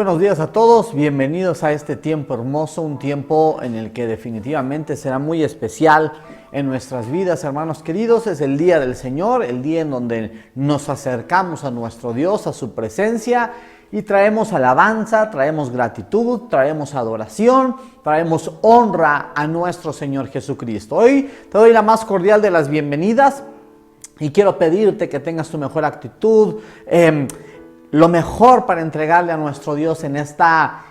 Buenos días a todos, bienvenidos a este tiempo hermoso, un tiempo en el que definitivamente será muy especial en nuestras vidas, hermanos queridos. Es el día del Señor, el día en donde nos acercamos a nuestro Dios, a su presencia, y traemos alabanza, traemos gratitud, traemos adoración, traemos honra a nuestro Señor Jesucristo. Hoy te doy la más cordial de las bienvenidas y quiero pedirte que tengas tu mejor actitud, lo mejor para entregarle a nuestro Dios en esta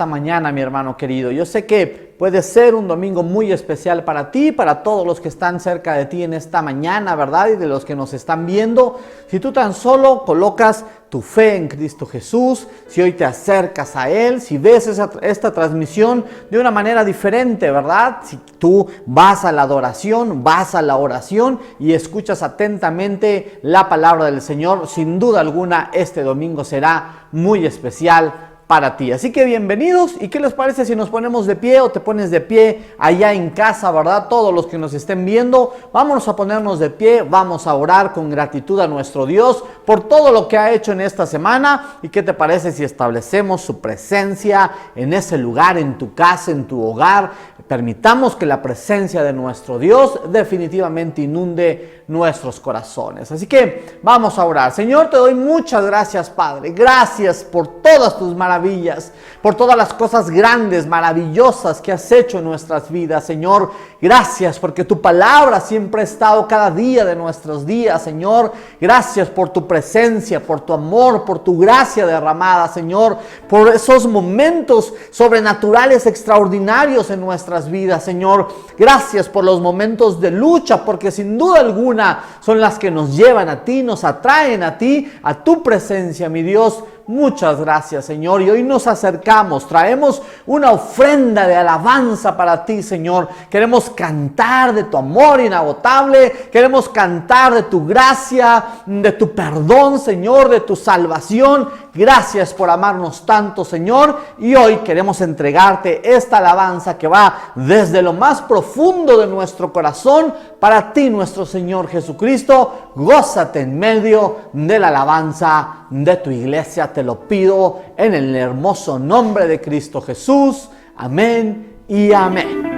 mañana, mi hermano querido. Yo sé que puede ser un domingo muy especial para ti, para todos los que están cerca de ti en esta mañana, ¿verdad? Y de los que nos están viendo. Si tú tan solo colocas tu fe en Cristo Jesús, si hoy te acercas a Él, si ves esta transmisión de una manera diferente, ¿verdad? Si tú vas a la adoración, vas a la oración y escuchas atentamente la palabra del Señor, sin duda alguna este domingo será muy especial para ti. Así que bienvenidos. ¿Y qué les parece si nos ponemos de pie o te pones de pie allá en casa, verdad? Todos los que nos estén viendo, vámonos a ponernos de pie, vamos a orar con gratitud a nuestro Dios por todo lo que ha hecho en esta semana. ¿Y qué te parece si establecemos su presencia en ese lugar, en tu casa, en tu hogar? Permitamos que la presencia de nuestro Dios definitivamente inunde nuestros corazones. Así que vamos a orar. Señor, te doy muchas gracias, Padre. Gracias por todas tus maravillas, por todas las cosas grandes, maravillosas que has hecho en nuestras vidas, Señor. Gracias porque tu palabra siempre ha estado cada día de nuestros días, Señor. Gracias por tu presencia, por tu amor, por tu gracia derramada, Señor, por esos momentos sobrenaturales, extraordinarios en nuestras vidas, Señor. Gracias por los momentos de lucha, porque sin duda alguna son las que nos llevan a ti, nos atraen a ti, a tu presencia, mi Dios. Muchas gracias, Señor, y hoy nos acercamos, traemos una ofrenda de alabanza para ti, Señor. Queremos cantar de tu amor inagotable, queremos cantar de tu gracia, de tu perdón, Señor, de tu salvación. Gracias por amarnos tanto, Señor, y hoy queremos entregarte esta alabanza que va desde lo más profundo de nuestro corazón para ti, nuestro Señor Jesucristo. Gózate en medio de la alabanza de tu iglesia, te lo pido en el hermoso nombre de Cristo Jesús. Amén y amén.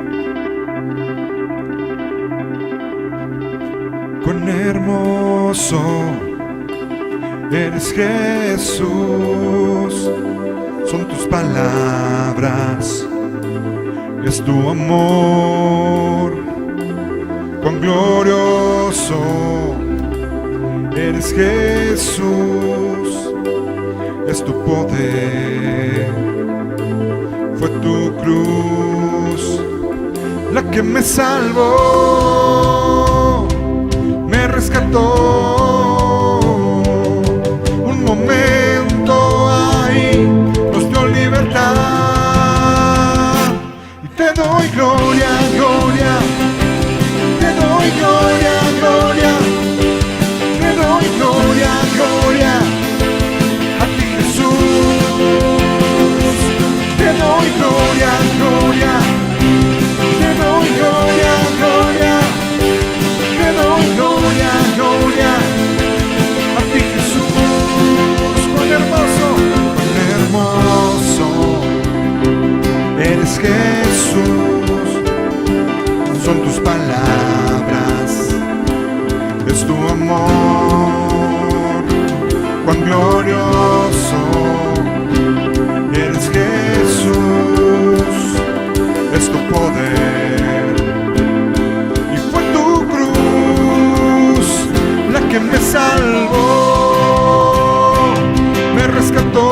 Cuán hermoso eres, Jesús, son tus palabras, es tu amor. Cuán glorioso eres, Jesús, es tu poder. Fue tu cruz la que me salvó, me rescató. Un momento ahí nos dio libertad, y te doy gloria, gloria. Te doy gloria, gloria. Te doy gloria, gloria. A ti, Jesús. Te doy gloria, gloria. Te doy gloria, gloria. Te doy gloria, gloria. A ti, Jesús. Cuán hermoso eres, Jesús. Son tus palabras, es tu amor. Cuán glorioso eres, Jesús, es tu poder. Y fue tu cruz la que me salvó, me rescató.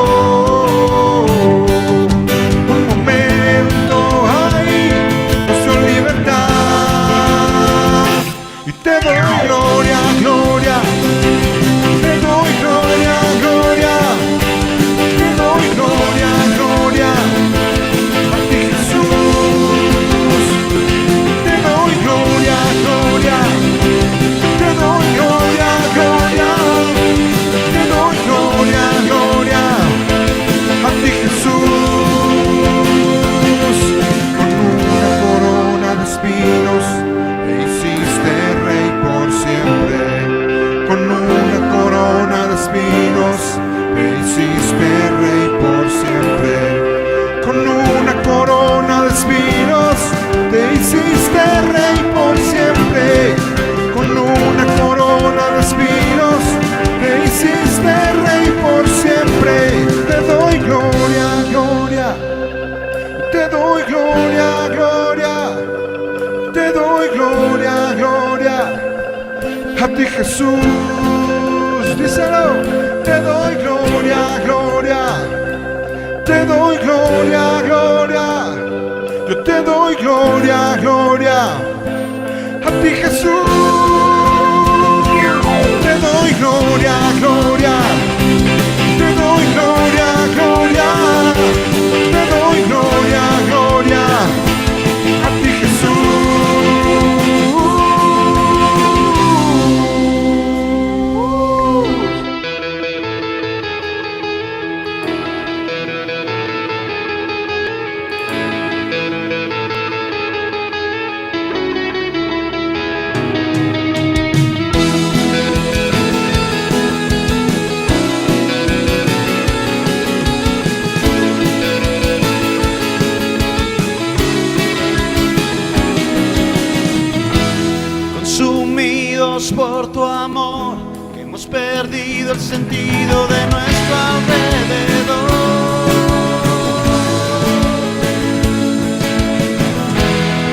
Un momento ahí nos dio libertad, y te doy gloria, gloria. Te doy gloria, gloria. a ti Jesús, díselo, te doy gloria, gloria, te doy gloria, gloria, yo te doy gloria, gloria, a ti Jesús, te doy gloria, gloria, te doy gloria, gloria, te doy gloria, gloria, a ti Jesús. Por tu amor, que hemos perdido el sentido de nuestro alrededor.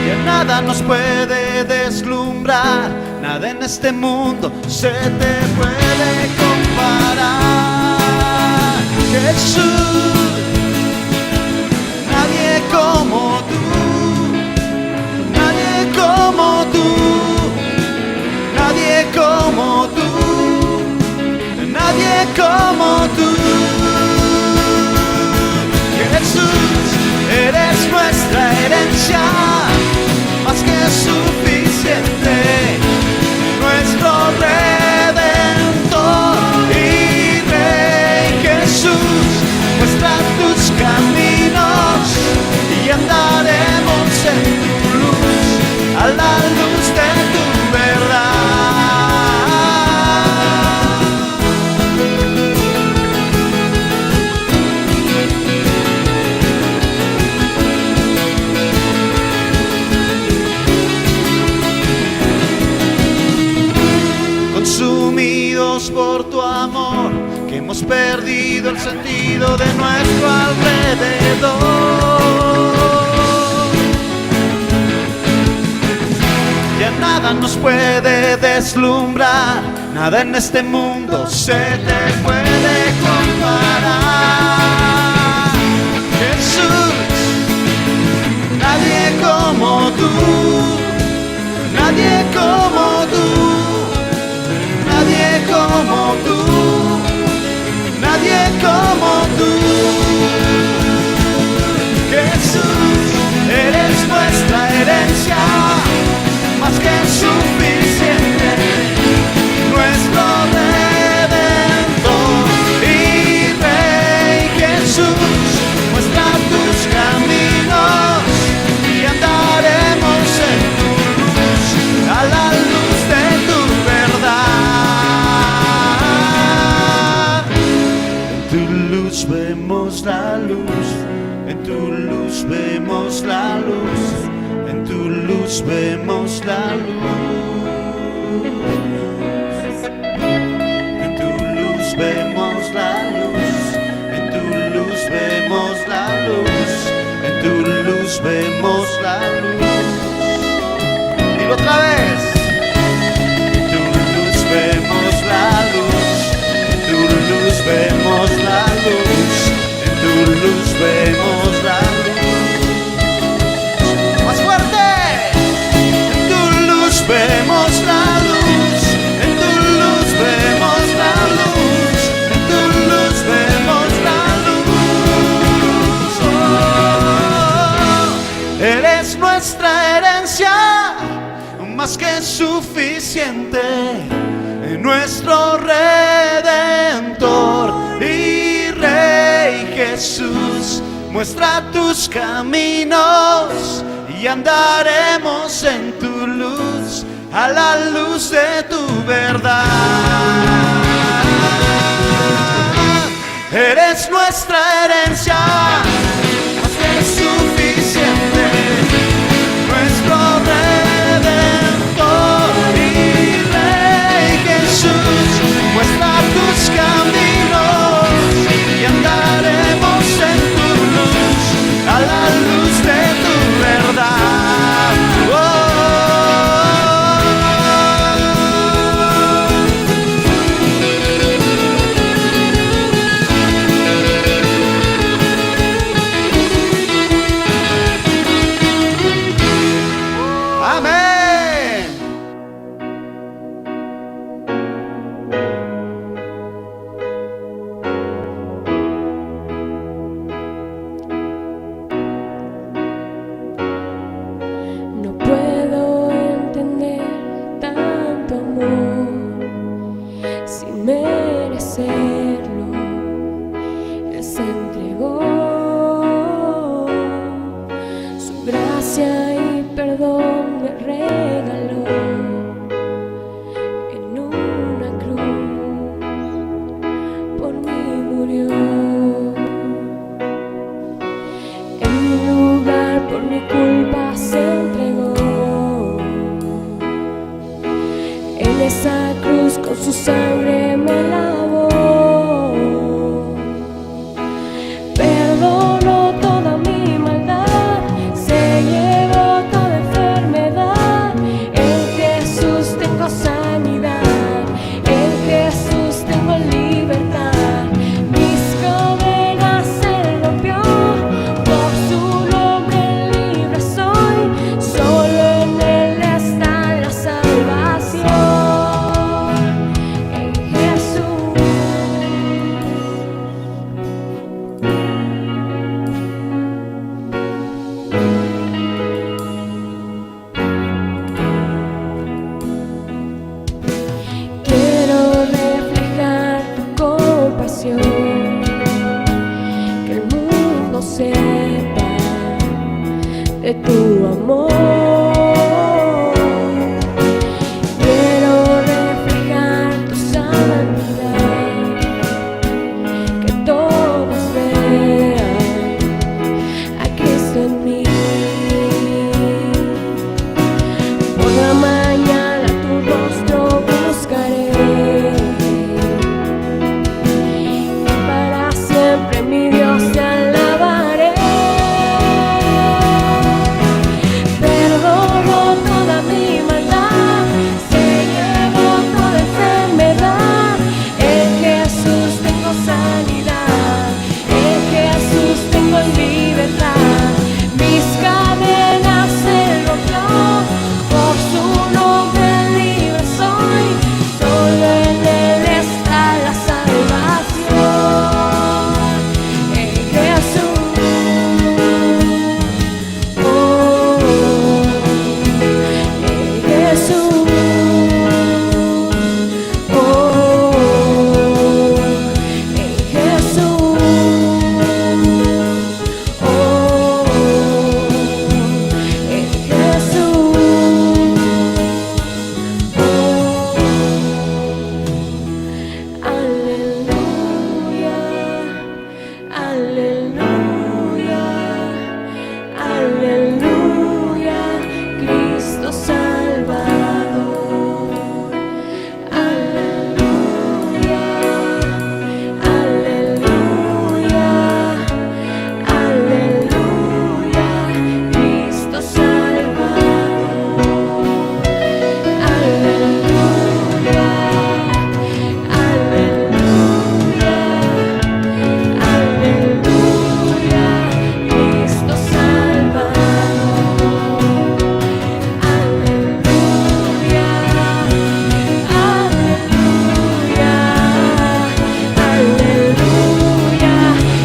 Ya nada nos puede deslumbrar, nada en este mundo se te puede comparar. Jesús, nadie como tú, nadie como tú. Nadie como tú, nadie como tú. Jesús, eres nuestra herencia, más que suficiente, nuestro Redentor y Rey. Jesús, muestra tus caminos y andaremos en tu luz, a la luz de tu verdad. Consumidos por tu amor, que hemos perdido el sentido de nuestro alrededor. Ya nada nos puede deslumbrar, nada en este mundo se te puede comparar. Jesús, nadie como tú, nadie como tú. Nadie como tú, nadie como tú. Jesús, eres nuestra herencia, más que suficiente, nuestro Redentor y Rey. Jesús, muestra tus caminos y andaremos en tu luz, a la luz de tu verdad. Vemos la luz, en tu luz vemos la luz, en tu luz vemos la luz, en tu luz vemos la luz, en tu luz vemos la luz, en tu luz vemos la luz. Dilo otra vez. En tu luz vemos la luz, en tu luz vemos la luz, en tu luz vemos la luz. Más fuerte. En tu luz vemos la luz, en tu luz vemos la luz, en tu luz vemos la luz. Oh, eres nuestra herencia, más que suficiente, nuestro Redentor y Rey. Jesús, muestra tus caminos y andaremos en tu luz, a la luz de tu verdad. Eres nuestra herencia, más que suficiente, nuestro Redentor y Rey. Jesús, muestra tus caminos y andaremos en tu luz, a la luz de tu verdad. Oh, mundo sepa de tu amor. Quiero reflejar tu santidad, que todos vean a Cristo en mí. Por la mañana tu rostro buscaré, y para siempre mi Dios te alabaré. Perdonó toda mi maldad, se llevó toda enfermedad. En Jesús tengo sanidad, en Jesús tengo libertad. Mis cadenas se rompió, por su nombre libre soy. Solo en Él está la salvación, en Jesús. Oh, en Jesús. Oh, en Jesús. Oh, en Jesús. Aleluya, aleluya, aleluya, Cristo Salvador. Aleluya, aleluya, aleluya, Cristo Salvador. Aleluya, aleluya, aleluya, Cristo Salvador. Aleluya, aleluya, aleluya,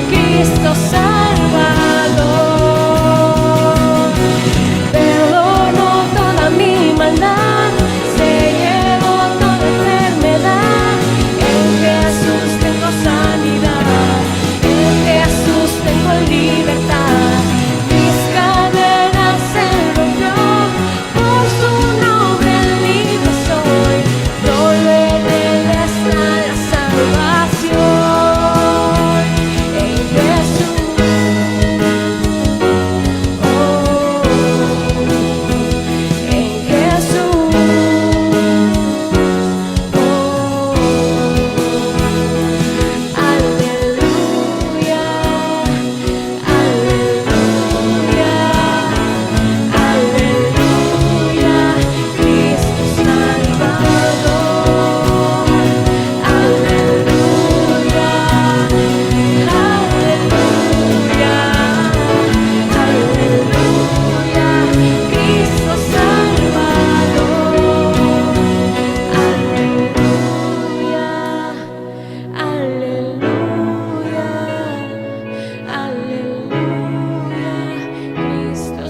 Cristo Salvador. Perdonó toda mi maldad, se llevó toda enfermedad. En Jesús tengo sanidad, en Jesús tengo libertad. Mis cadenas se rompió, por su nombre libre soy. Solo en Él está la salvación, en Jesús. Oh, en Jesús. Oh, aleluya, aleluya, aleluya, Cristo Salvador. Aleluya, aleluya, aleluya, Cristo Salvador. Aleluya, aleluya, aleluya, Cristo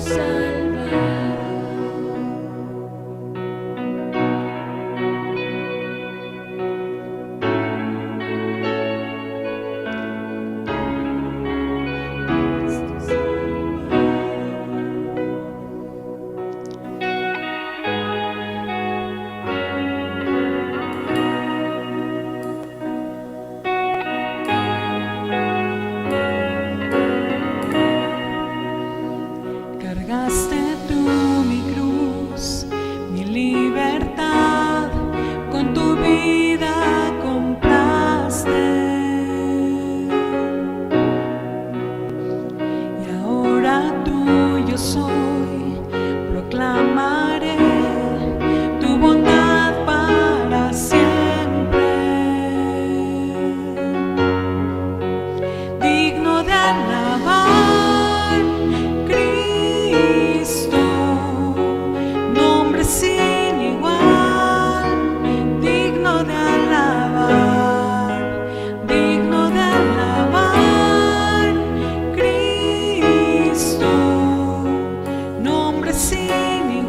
Cargaste tú mi cruz, mi libertad, con tu vida compraste. Y ahora tuyo soy, proclamaré tu bondad para siempre. Digno de alabar, Cristo, nombre sin igual. Digno de alabar, Cristo, nombre sin igual.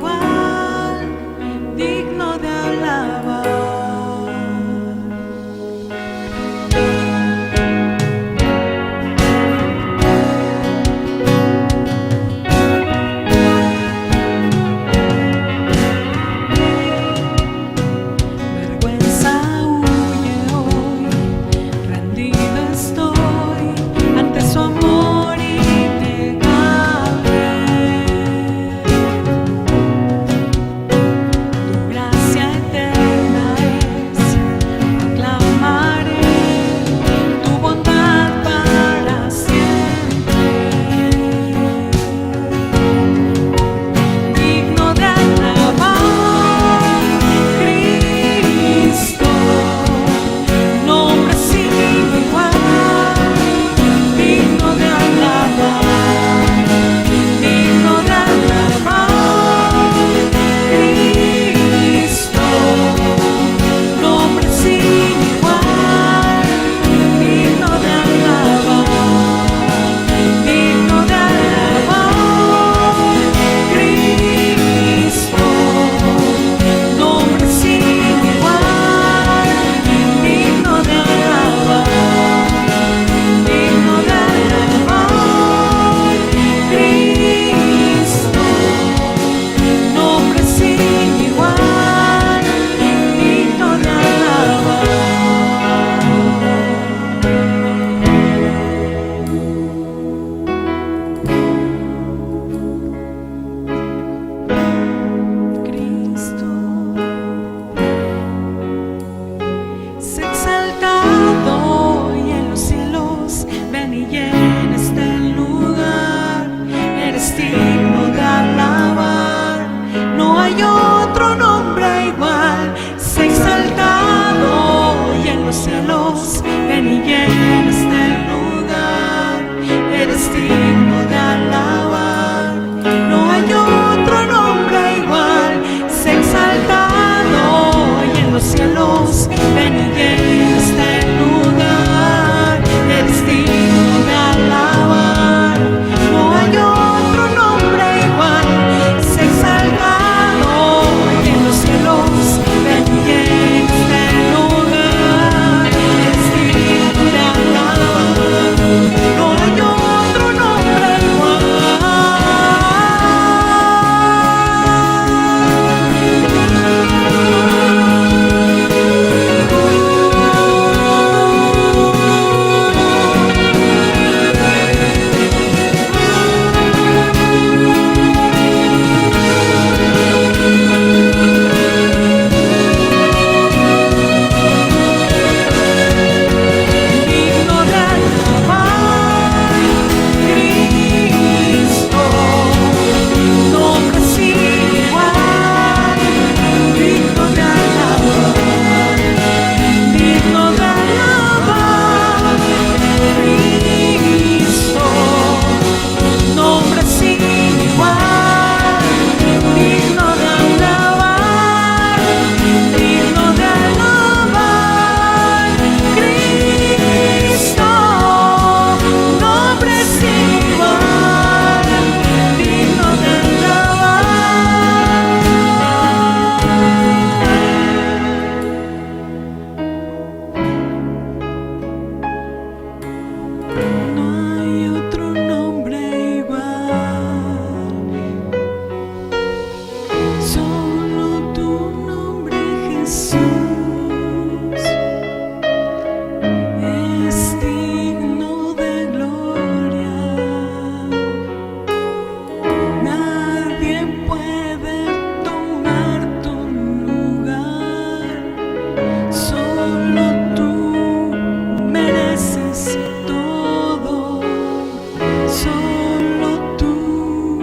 solo tú,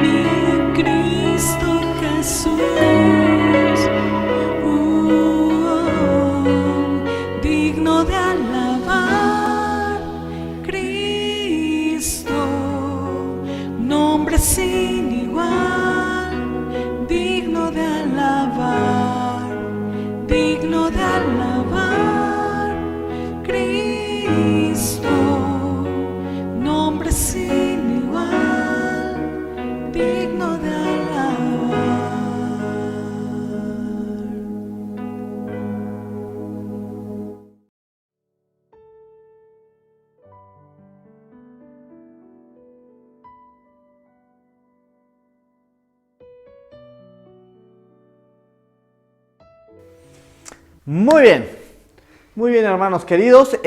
mi Cristo Jesús, digno de alabar, Cristo, nombre sin igual, digno de alabar, digno de alabar, Cristo, nombre sin igual, digno de alabar. Muy bien hermanos queridos,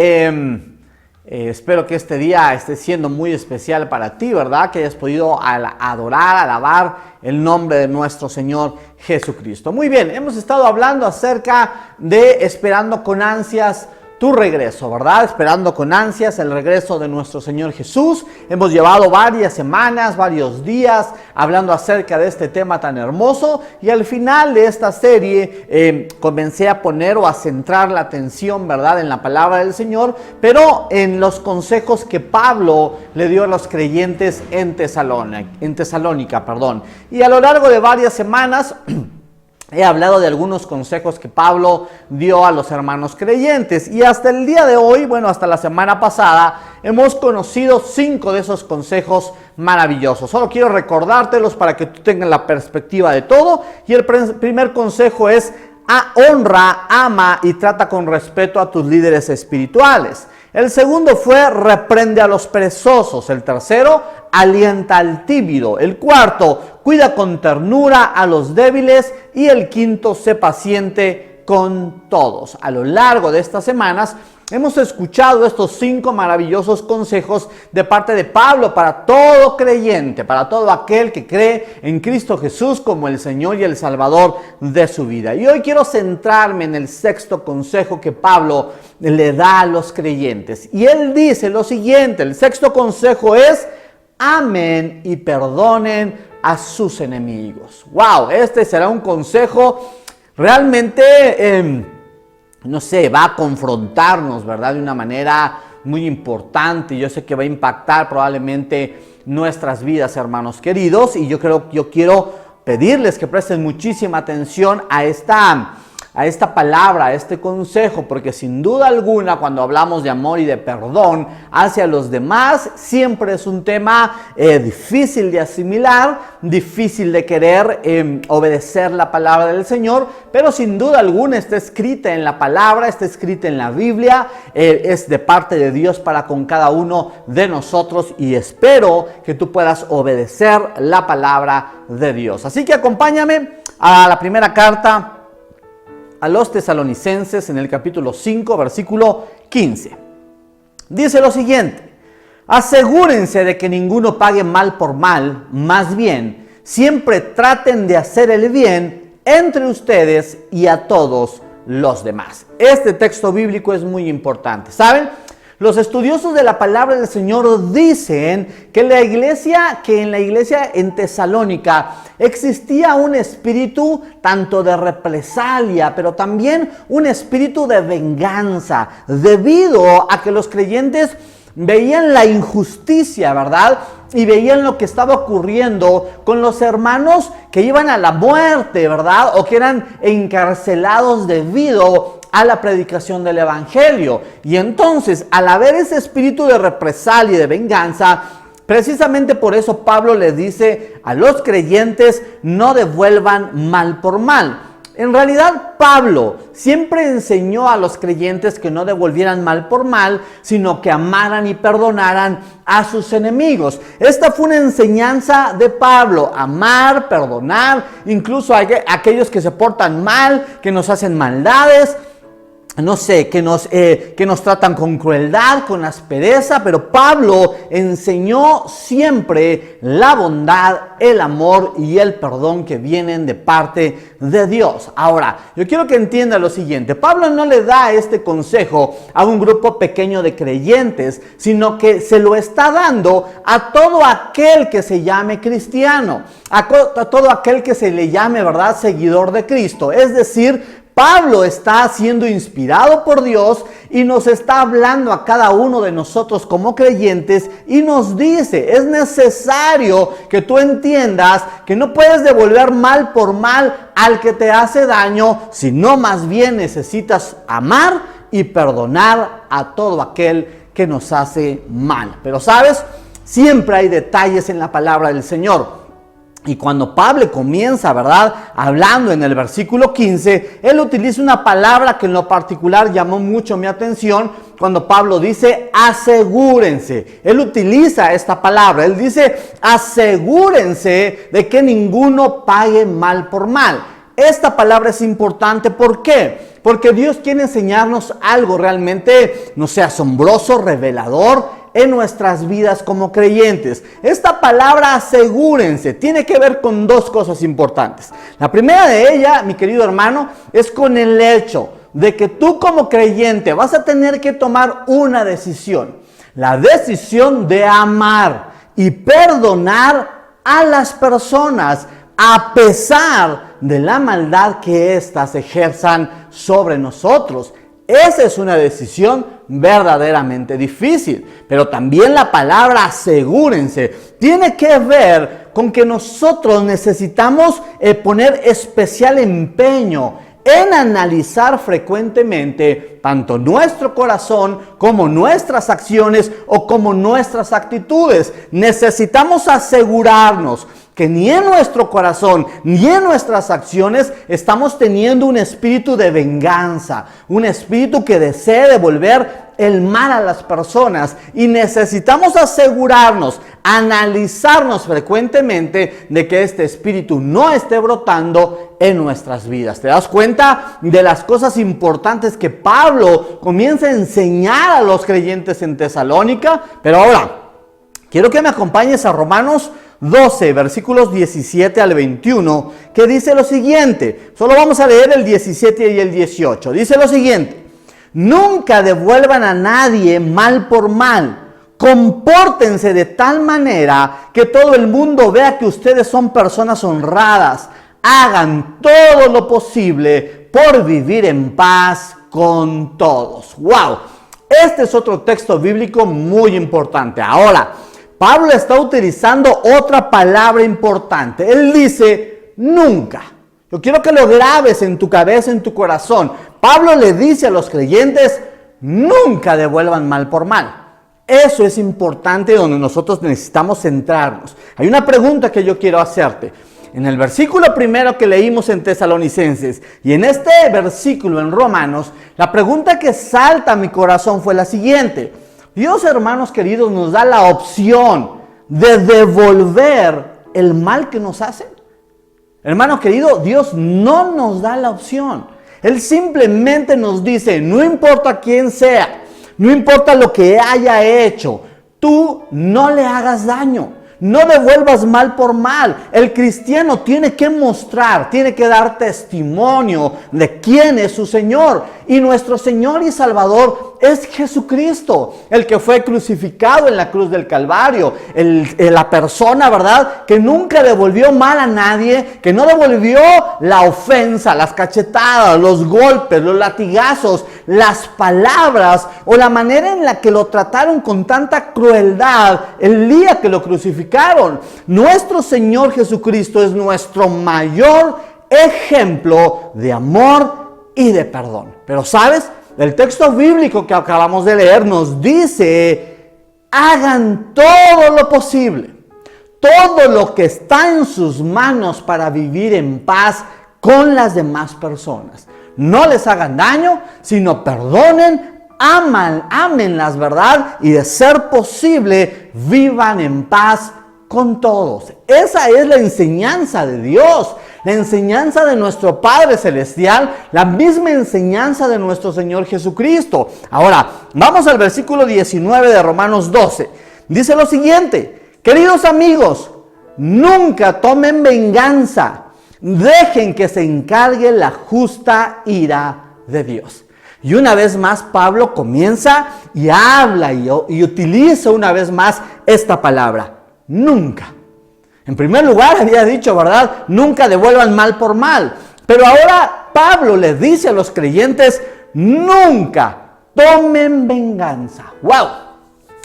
espero que este día esté siendo muy especial para ti, ¿verdad? Que hayas podido adorar, alabar el nombre de nuestro Señor Jesucristo. Muy bien, hemos estado hablando acerca de esperando con ansias tu regreso, ¿verdad? Esperando con ansias el regreso de nuestro Señor Jesús. Hemos llevado varias semanas, varios días hablando acerca de este tema tan hermoso, y al final de esta serie comencé a poner o a centrar la atención, ¿verdad?, en la palabra del Señor, pero en los consejos que Pablo le dio a los creyentes en Tesalónica. Y a lo largo de varias semanas he hablado de algunos consejos que Pablo dio a los hermanos creyentes, y hasta el día de hoy, hasta la semana pasada, hemos conocido 5 de esos consejos maravillosos. Solo quiero recordártelos para que tú tengas la perspectiva de todo. Y el primer consejo es: honra, ama y trata con respeto a tus líderes espirituales. El segundo fue: reprende a los perezosos. El tercero: alienta al tímido. El cuarto: cuida con ternura a los débiles. Y el quinto: sé paciente con todos. A lo largo de estas semanas hemos escuchado estos 5 maravillosos consejos de parte de Pablo para todo creyente, para todo aquel que cree en Cristo Jesús como el Señor y el Salvador de su vida. Y hoy quiero centrarme en el 6º consejo que Pablo le da a los creyentes. Y él dice lo siguiente: el 6º consejo es: amen y perdonen a sus enemigos. ¡Wow! Este será un consejo realmente va a confrontarnos, ¿verdad?, de una manera muy importante. Yo sé que va a impactar probablemente nuestras vidas, hermanos queridos, y yo quiero pedirles que presten muchísima atención a esta palabra, a este consejo, porque sin duda alguna, cuando hablamos de amor y de perdón hacia los demás, siempre es un tema difícil de asimilar, difícil de querer obedecer la palabra del Señor, pero sin duda alguna está escrita en la palabra, está escrita en la Biblia, es de parte de Dios para con cada uno de nosotros, y espero que tú puedas obedecer la palabra de Dios. Así que acompáñame a la primera carta a los tesalonicenses, en el capítulo 5, versículo 15. Dice lo siguiente: asegúrense de que ninguno pague mal por mal, más bien, siempre traten de hacer el bien entre ustedes y a todos los demás. Este texto bíblico es muy importante, ¿saben? Los estudiosos de la palabra del Señor dicen que en la iglesia en Tesalónica existía un espíritu tanto de represalia, pero también un espíritu de venganza, debido a que los creyentes veían la injusticia, ¿verdad? Y veían lo que estaba ocurriendo con los hermanos que iban a la muerte, ¿verdad? O que eran encarcelados debido a la predicación del evangelio. Y entonces, al haber ese espíritu de represalia y de venganza, precisamente por eso Pablo les dice a los creyentes: no devuelvan mal por mal. En realidad, Pablo siempre enseñó a los creyentes que no devolvieran mal por mal, sino que amaran y perdonaran a sus enemigos. Esta fue una enseñanza de Pablo: amar, perdonar, incluso a aquellos que se portan mal, que nos hacen maldades. no sé, que nos tratan con crueldad, con aspereza, pero Pablo enseñó siempre la bondad, el amor y el perdón que vienen de parte de Dios. Ahora, yo quiero que entienda lo siguiente. Pablo no le da este consejo a un grupo pequeño de creyentes, sino que se lo está dando a todo aquel que se llame cristiano, a todo aquel que se le llame, ¿verdad?, seguidor de Cristo. Es decir, Pablo está siendo inspirado por Dios y nos está hablando a cada uno de nosotros como creyentes y nos dice, es necesario que tú entiendas que no puedes devolver mal por mal al que te hace daño, sino más bien necesitas amar y perdonar a todo aquel que nos hace mal. Pero ¿sabes? Siempre hay detalles en la palabra del Señor. Y cuando Pablo comienza, ¿verdad?, hablando en el versículo 15, él utiliza una palabra que en lo particular llamó mucho mi atención cuando Pablo dice asegúrense. Él utiliza esta palabra, él dice asegúrense de que ninguno pague mal por mal. Esta palabra es importante, ¿por qué? Porque Dios quiere enseñarnos algo realmente, no sé, asombroso, revelador en nuestras vidas como creyentes. Esta palabra asegúrense tiene que ver con dos cosas importantes. La primera de ellas, mi querido hermano, es con el hecho de que tú como creyente vas a tener que tomar una decisión. La decisión de amar y perdonar a las personas a pesar de la maldad que éstas ejerzan sobre nosotros. Esa es una decisión verdaderamente difícil, pero también la palabra asegúrense tiene que ver con que nosotros necesitamos poner especial empeño en analizar frecuentemente tanto nuestro corazón como nuestras acciones o como nuestras actitudes. Necesitamos asegurarnos que ni en nuestro corazón ni en nuestras acciones estamos teniendo un espíritu de venganza, un espíritu que desee devolver el mal a las personas, y necesitamos asegurarnos, analizarnos frecuentemente de que este espíritu no esté brotando en nuestras vidas. ¿Te das cuenta de las cosas importantes que Pablo comienza a enseñar a los creyentes en Tesalónica? Pero ahora, quiero que me acompañes a Romanos 12, versículos 17 al 21, que dice lo siguiente. Solo vamos a leer el 17 y el 18. Dice lo siguiente: nunca devuelvan a nadie mal por mal. Compórtense de tal manera que todo el mundo vea que ustedes son personas honradas. Hagan todo lo posible por vivir en paz con todos. ¡Wow! Este es otro texto bíblico muy importante. Ahora, Pablo está utilizando otra palabra importante. Él dice nunca. Yo quiero que lo grabes en tu cabeza, en tu corazón. Pablo le dice a los creyentes, nunca devuelvan mal por mal. Eso es importante, donde nosotros necesitamos centrarnos. Hay una pregunta que yo quiero hacerte. En el versículo primero que leímos en Tesalonicenses y en este versículo en Romanos, la pregunta que salta a mi corazón fue la siguiente: Dios, hermanos queridos, nos da la opción de devolver el mal que nos hacen. Hermano querido, Dios no nos da la opción. Él simplemente nos dice, no importa quién sea, no importa lo que haya hecho, tú no le hagas daño. No devuelvas mal por mal. El cristiano tiene que mostrar, tiene que dar testimonio de quién es su Señor. Y nuestro Señor y Salvador es Jesucristo, el que fue crucificado en la cruz del Calvario. La persona, ¿verdad?, que nunca devolvió mal a nadie, que no devolvió la ofensa, las cachetadas, los golpes, los latigazos, las palabras o la manera en la que lo trataron con tanta crueldad el día que lo crucificaron. Nuestro Señor Jesucristo es nuestro mayor ejemplo de amor y de perdón. Pero ¿sabes? El texto bíblico que acabamos de leer nos dice, hagan todo lo posible, todo lo que está en sus manos para vivir en paz con las demás personas. No les hagan daño, sino perdonen, ámenlas, ¿verdad? Y de ser posible, vivan en paz con todos. Esa es la enseñanza de Dios, la enseñanza de nuestro Padre Celestial, la misma enseñanza de nuestro Señor Jesucristo. Ahora, vamos al versículo 19 de Romanos 12. Dice lo siguiente: queridos amigos, nunca tomen venganza, dejen que se encargue la justa ira de Dios. Y una vez más Pablo comienza y habla y utiliza una vez más esta palabra: nunca. En primer lugar había dicho, ¿verdad?, nunca devuelvan mal por mal. Pero ahora Pablo les dice a los creyentes: nunca tomen venganza. ¡Wow!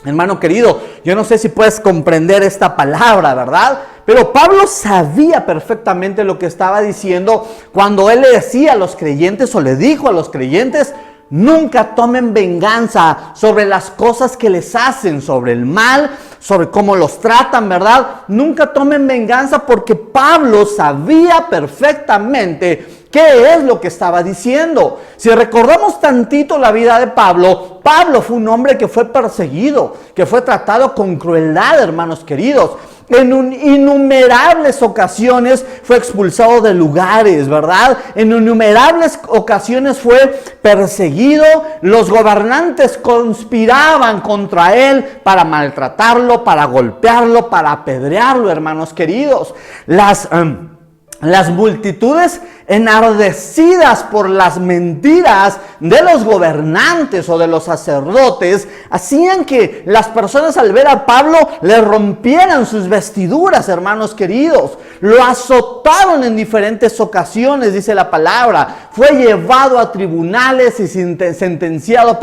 Hermano querido, yo no sé si puedes comprender esta palabra, ¿verdad? Pero Pablo sabía perfectamente lo que estaba diciendo cuando él le decía a los creyentes, o le dijo a los creyentes: nunca tomen venganza sobre las cosas que les hacen, sobre el mal, sobre cómo los tratan, ¿verdad? Nunca tomen venganza, porque Pablo sabía perfectamente qué es lo que estaba diciendo. Si recordamos tantito la vida de Pablo, Pablo fue un hombre que fue perseguido, que fue tratado con crueldad, hermanos queridos. En innumerables ocasiones fue expulsado de lugares, ¿verdad? En innumerables ocasiones fue perseguido. Los gobernantes conspiraban contra él para maltratarlo, para golpearlo, para apedrearlo, hermanos queridos. Las multitudes enardecidas por las mentiras de los gobernantes o de los sacerdotes hacían que las personas, al ver a Pablo, le rompieran sus vestiduras, hermanos queridos. Lo azotaron en diferentes ocasiones, dice la palabra. Fue llevado a tribunales y sentenciado,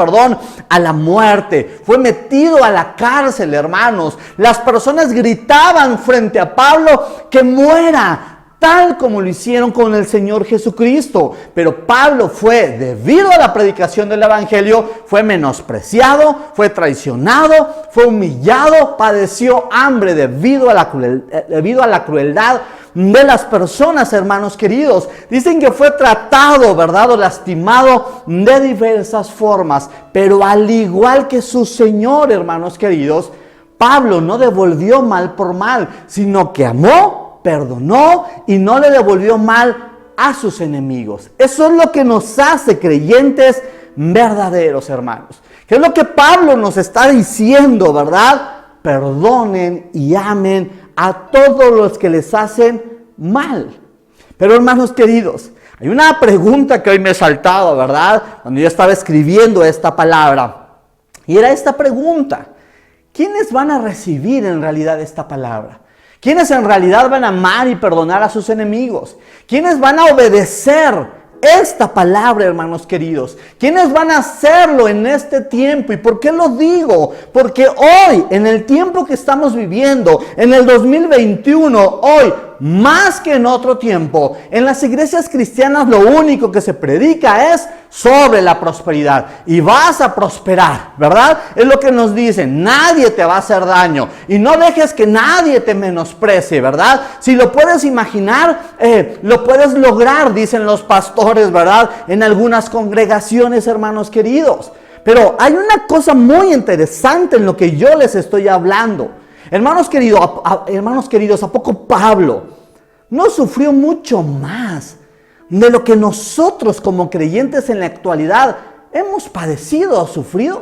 a la muerte. Fue metido a la cárcel, hermanos. Las personas gritaban frente a Pablo que muera, tal como lo hicieron con el Señor Jesucristo. Pero Pablo fue, debido a la predicación del Evangelio, fue menospreciado, fue traicionado, fue humillado, padeció hambre debido a la crueldad de las personas, hermanos queridos. Dicen que fue tratado, ¿verdad?, o lastimado de diversas formas. Pero al igual que su Señor, hermanos queridos, Pablo no devolvió mal por mal, sino que amó, perdonó y no le devolvió mal a sus enemigos. Eso es lo que nos hace creyentes verdaderos, hermanos. ¿Qué es lo que Pablo nos está diciendo, verdad? Perdonen y amen a todos los que les hacen mal. Pero, hermanos queridos, hay una pregunta que hoy me he saltado, ¿verdad?, cuando yo estaba escribiendo esta palabra. Y era esta pregunta: ¿quiénes van a recibir en realidad esta palabra? ¿Quiénes en realidad van a amar y perdonar a sus enemigos? ¿Quiénes van a obedecer esta palabra, hermanos queridos? ¿Quiénes van a hacerlo en este tiempo? ¿Y por qué lo digo? Porque hoy, en el tiempo que estamos viviendo, en el 2021, hoy, más que en otro tiempo, en las iglesias cristianas lo único que se predica es sobre la prosperidad. Y vas a prosperar, ¿verdad? Es lo que nos dicen. Nadie te va a hacer daño. Y no dejes que nadie te menosprecie, ¿verdad? Si lo puedes imaginar, lo puedes lograr, dicen los pastores, ¿verdad?, en algunas congregaciones, hermanos queridos. Pero hay una cosa muy interesante en lo que yo les estoy hablando. Hermanos queridos, ¿a poco Pablo no sufrió mucho más de lo que nosotros como creyentes en la actualidad hemos padecido o sufrido?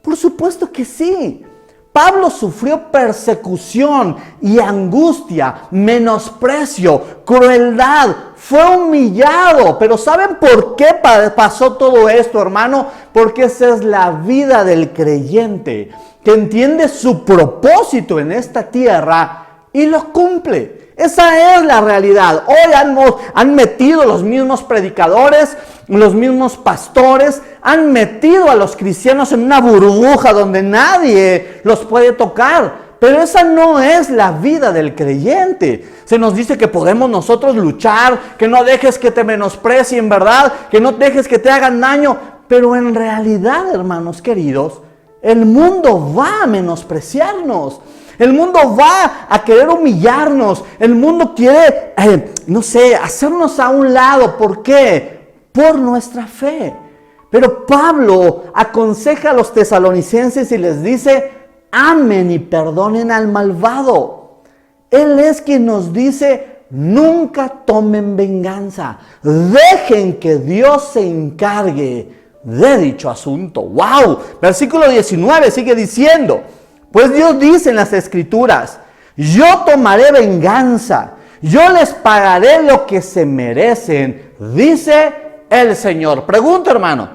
Por supuesto que sí. Pablo sufrió persecución y angustia, menosprecio, crueldad, fue humillado. Pero ¿saben por qué pasó todo esto, hermano? Porque esa es la vida del creyente, que entiende su propósito en esta tierra y lo cumple. Esa es la realidad. Hoy han metido los mismos predicadores, los mismos pastores, han metido a los cristianos en una burbuja donde nadie los puede tocar. Pero esa no es la vida del creyente. Se nos dice que podemos nosotros luchar, que no dejes que te menosprecien, ¿verdad? Que no dejes que te hagan daño. Pero en realidad, hermanos queridos, el mundo va a menospreciarnos. El mundo va a querer humillarnos. El mundo quiere, hacernos a un lado. ¿Por qué? Por nuestra fe. Pero Pablo aconseja a los tesalonicenses y les dice: amen y perdonen al malvado. Él es quien nos dice, nunca tomen venganza. Dejen que Dios se encargue de dicho asunto. ¡Wow! Versículo 19 sigue diciendo, pues Dios dice en las Escrituras, yo tomaré venganza, yo les pagaré lo que se merecen, dice el Señor. Pregunto, hermano,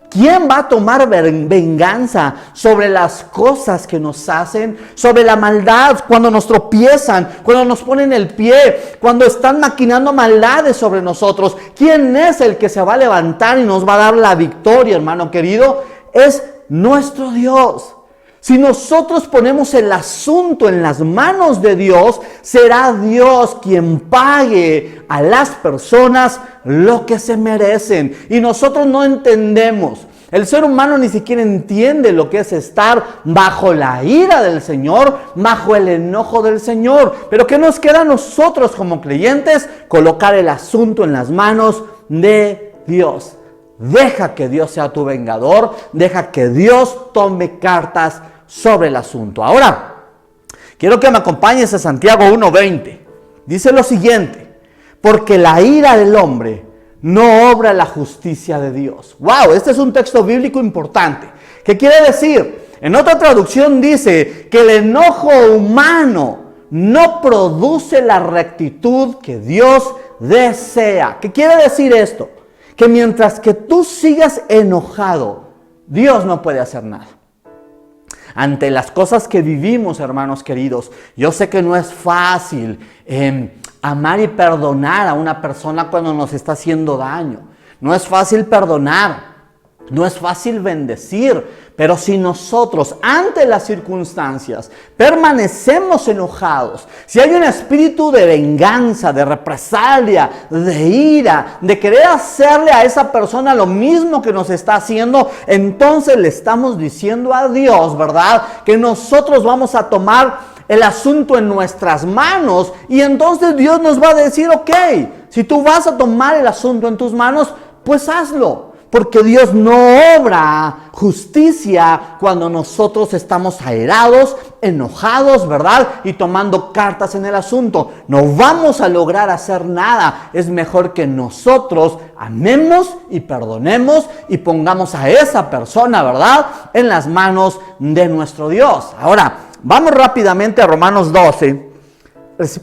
¿quién va a tomar venganza sobre las cosas que nos hacen? Sobre la maldad, cuando nos tropiezan, cuando nos ponen el pie, cuando están maquinando maldades sobre nosotros. ¿Quién es el que se va a levantar y nos va a dar la victoria, hermano querido? Es nuestro Dios. Si nosotros ponemos el asunto en las manos de Dios, será Dios quien pague a las personas lo que se merecen. Y nosotros no entendemos. El ser humano ni siquiera entiende lo que es estar bajo la ira del Señor, bajo el enojo del Señor. Pero ¿qué nos queda a nosotros como creyentes? Colocar el asunto en las manos de Dios. Deja que Dios sea tu vengador, deja que Dios tome cartas sobre el asunto. Ahora, quiero que me acompañes a Santiago 1:20. Dice lo siguiente, porque la ira del hombre no obra la justicia de Dios. Wow, este es un texto bíblico importante. ¿Qué quiere decir? En otra traducción dice que el enojo humano no produce la rectitud que Dios desea. ¿Qué quiere decir esto? Que mientras que tú sigas enojado, Dios no puede hacer nada. Ante las cosas que vivimos, hermanos queridos, yo sé que no es fácil amar y perdonar a una persona cuando nos está haciendo daño. No es fácil perdonar. No es fácil bendecir, pero si nosotros ante las circunstancias permanecemos enojados, si hay un espíritu de venganza, de represalia, de ira, de querer hacerle a esa persona lo mismo que nos está haciendo, entonces le estamos diciendo a Dios, ¿verdad?, que nosotros vamos a tomar el asunto en nuestras manos y entonces Dios nos va a decir, ok, si tú vas a tomar el asunto en tus manos, pues hazlo. Porque Dios no obra justicia cuando nosotros estamos airados, enojados, ¿verdad? Y tomando cartas en el asunto. No vamos a lograr hacer nada. Es mejor que nosotros amemos y perdonemos y pongamos a esa persona, ¿verdad?, en las manos de nuestro Dios. Ahora, vamos rápidamente a Romanos 12,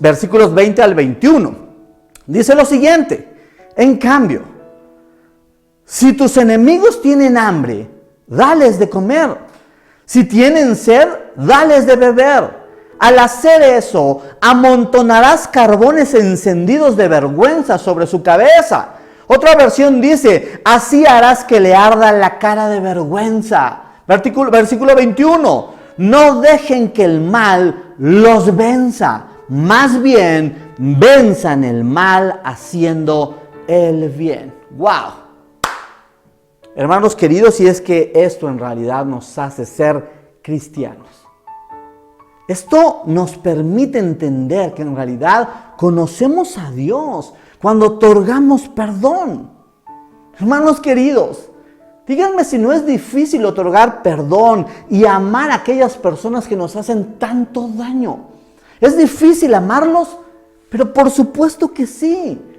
versículos 20 al 21. Dice lo siguiente, en cambio, si tus enemigos tienen hambre, dales de comer. Si tienen sed, dales de beber. Al hacer eso, amontonarás carbones encendidos de vergüenza sobre su cabeza. Otra versión dice, así harás que le arda la cara de vergüenza. Versículo 21, no dejen que el mal los venza. Más bien, venzan el mal haciendo el bien. ¡Wow! Hermanos queridos, y es que esto en realidad nos hace ser cristianos. Esto nos permite entender que en realidad conocemos a Dios cuando otorgamos perdón. Hermanos queridos, díganme si no es difícil otorgar perdón y amar a aquellas personas que nos hacen tanto daño. ¿Es difícil amarlos? Pero por supuesto que sí.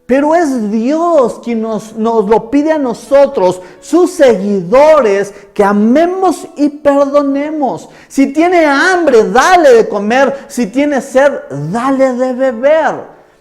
Pero es Dios quien nos lo pide a nosotros, sus seguidores, que amemos y perdonemos. Si tiene hambre, dale de comer. Si tiene sed, dale de beber.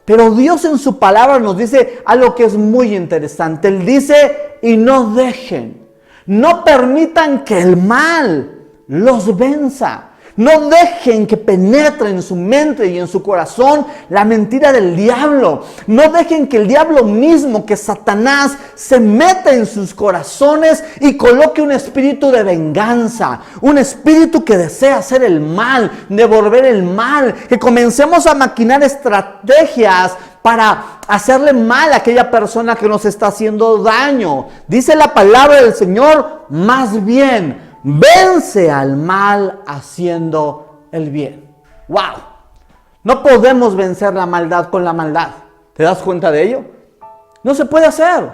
Pero Dios en su palabra nos dice algo que es muy interesante. Él dice, y no dejen, no permitan que el mal los venza. No dejen que penetre en su mente y en su corazón la mentira del diablo. No dejen que el diablo mismo, que Satanás, se meta en sus corazones y coloque un espíritu de venganza. Un espíritu que desea hacer el mal, devolver el mal. Que comencemos a maquinar estrategias para hacerle mal a aquella persona que nos está haciendo daño. Dice la palabra del Señor, más bien, vence al mal haciendo el bien. ¡Wow! No podemos vencer la maldad con la maldad. ¿Te das cuenta de ello? No se puede hacer.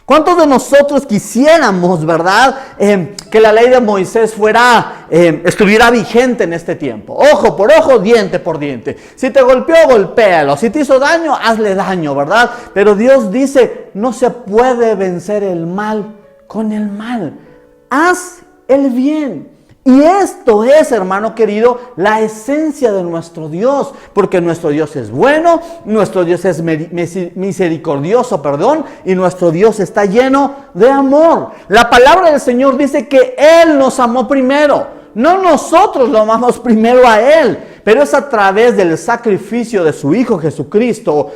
¿Cuántos de nosotros quisiéramos, verdad, que la ley de Moisés estuviera vigente en este tiempo? Ojo por ojo, diente por diente. Si te golpeó, golpéalo. Si te hizo daño, hazle daño, ¿verdad? Pero Dios dice, no se puede vencer el mal con el mal. Haz el bien. Y esto es, hermano querido, la esencia de nuestro Dios, porque nuestro Dios es bueno, nuestro Dios es misericordioso, y nuestro Dios está lleno de amor. La palabra del Señor dice que Él nos amó primero, no nosotros lo amamos primero a Él, pero es a través del sacrificio de su Hijo Jesucristo,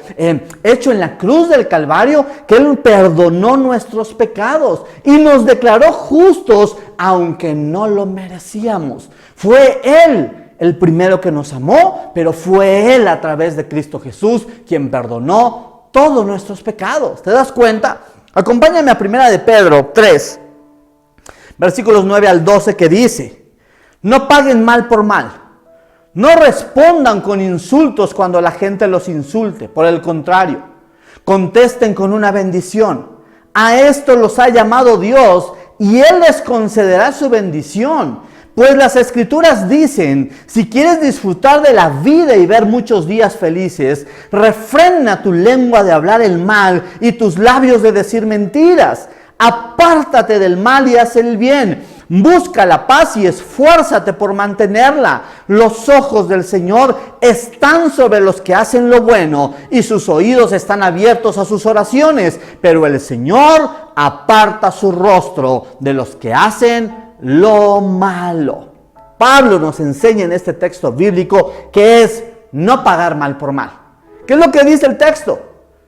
hecho en la cruz del Calvario, que Él perdonó nuestros pecados y nos declaró justos, aunque no lo merecíamos. Fue Él el primero que nos amó, pero fue Él a través de Cristo Jesús quien perdonó todos nuestros pecados. ¿Te das cuenta? Acompáñame a 1 de Pedro 3, versículos 9 al 12, que dice: no paguen mal por mal. No respondan con insultos cuando la gente los insulte. Por el contrario, contesten con una bendición. A esto los ha llamado Dios y Él les concederá su bendición. Pues las Escrituras dicen, si quieres disfrutar de la vida y ver muchos días felices, refrena tu lengua de hablar el mal y tus labios de decir mentiras. Apártate del mal y haz el bien. Busca la paz y esfuérzate por mantenerla. Los ojos del Señor están sobre los que hacen lo bueno y sus oídos están abiertos a sus oraciones. Pero el Señor aparta su rostro de los que hacen lo malo. Pablo nos enseña en este texto bíblico que es no pagar mal por mal. ¿Qué es lo que dice el texto?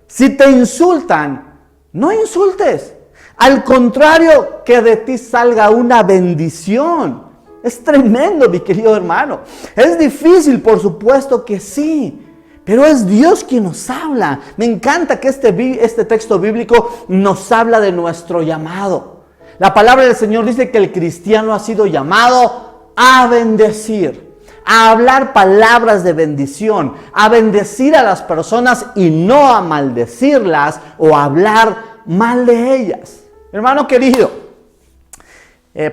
Si te insultan, no insultes. Al contrario, que de ti salga una bendición. Es tremendo, mi querido hermano. Es difícil, por supuesto que sí, pero es Dios quien nos habla. Me encanta que este texto bíblico nos habla de nuestro llamado. La palabra del Señor dice que el cristiano ha sido llamado a bendecir, a hablar palabras de bendición, a bendecir a las personas y no a maldecirlas o a hablar mal de ellas. Hermano querido,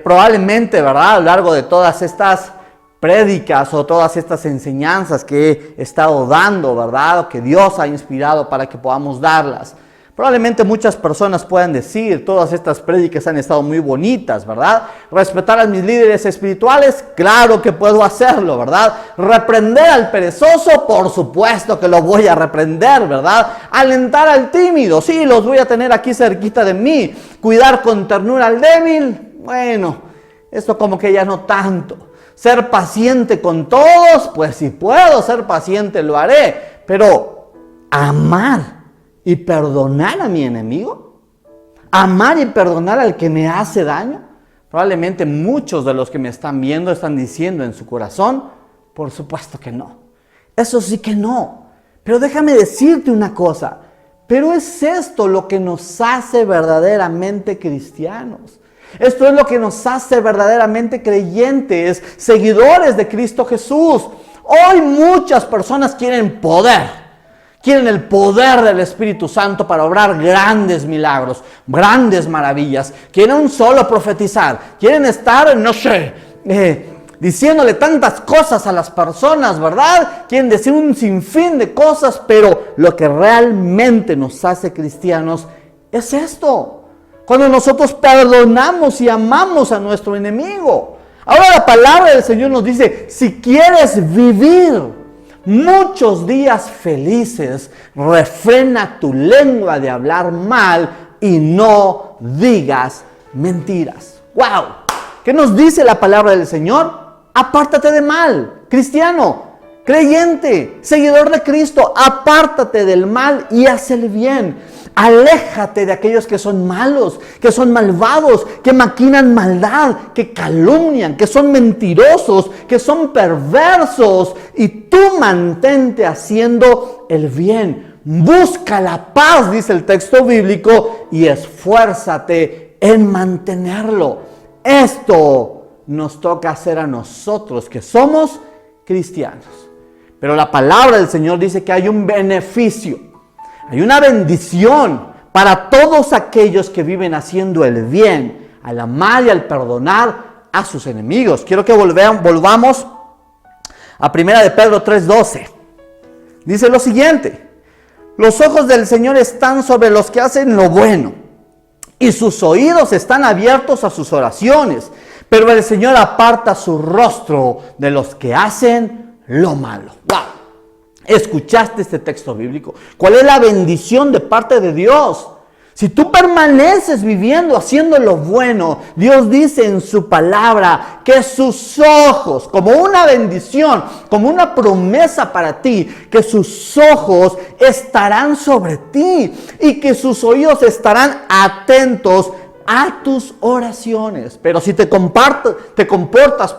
probablemente, ¿verdad?, a lo largo de todas estas prédicas o todas estas enseñanzas que he estado dando, ¿verdad?, o que Dios ha inspirado para que podamos darlas, probablemente muchas personas puedan decir, todas estas prédicas han estado muy bonitas, ¿verdad? Respetar a mis líderes espirituales, claro que puedo hacerlo, ¿verdad? Reprender al perezoso, por supuesto que lo voy a reprender, ¿verdad? Alentar al tímido, sí, los voy a tener aquí cerquita de mí. Cuidar con ternura al débil, bueno, esto como que ya no tanto. Ser paciente con todos, pues si puedo ser paciente lo haré, pero amar y perdonar a mi enemigo, amar y perdonar al que me hace daño. Probablemente muchos de los que me están viendo están diciendo en su corazón, por supuesto que no. Eso sí que no. Pero déjame decirte una cosa, pero es esto lo que nos hace verdaderamente cristianos. Esto es lo que nos hace verdaderamente creyentes, seguidores de Cristo Jesús. Hoy muchas personas quieren poder. Quieren el poder del Espíritu Santo para obrar grandes milagros, grandes maravillas. Quieren solo profetizar. Quieren estar, no sé, diciéndole tantas cosas a las personas, ¿verdad? Quieren decir un sinfín de cosas, pero lo que realmente nos hace cristianos es esto. Cuando nosotros perdonamos y amamos a nuestro enemigo. Ahora la palabra del Señor nos dice, si quieres vivir muchos días felices, refrena tu lengua de hablar mal y no digas mentiras. ¡Wow! ¿Qué nos dice la palabra del Señor? Apártate de mal, cristiano, creyente, seguidor de Cristo, apártate del mal y haz el bien. Aléjate de aquellos que son malos, que son malvados, que maquinan maldad, que calumnian, que son mentirosos, que son perversos. Y tú mantente haciendo el bien. Busca la paz, dice el texto bíblico, y esfuérzate en mantenerlo. Esto nos toca hacer a nosotros que somos cristianos. Pero la palabra del Señor dice que hay un beneficio. Hay una bendición para todos aquellos que viven haciendo el bien, al amar y al perdonar a sus enemigos. Quiero que volvamos a 1 de Pedro 3:12. Dice lo siguiente: los ojos del Señor están sobre los que hacen lo bueno, y sus oídos están abiertos a sus oraciones, pero el Señor aparta su rostro de los que hacen lo malo. ¡Wow! ¿Escuchaste este texto bíblico? ¿Cuál es la bendición de parte de Dios? Si tú permaneces viviendo, haciendo lo bueno, Dios dice en su palabra que sus ojos, como una bendición, como una promesa para ti, que sus ojos estarán sobre ti y que sus oídos estarán atentos a tus oraciones. Pero si te comportas,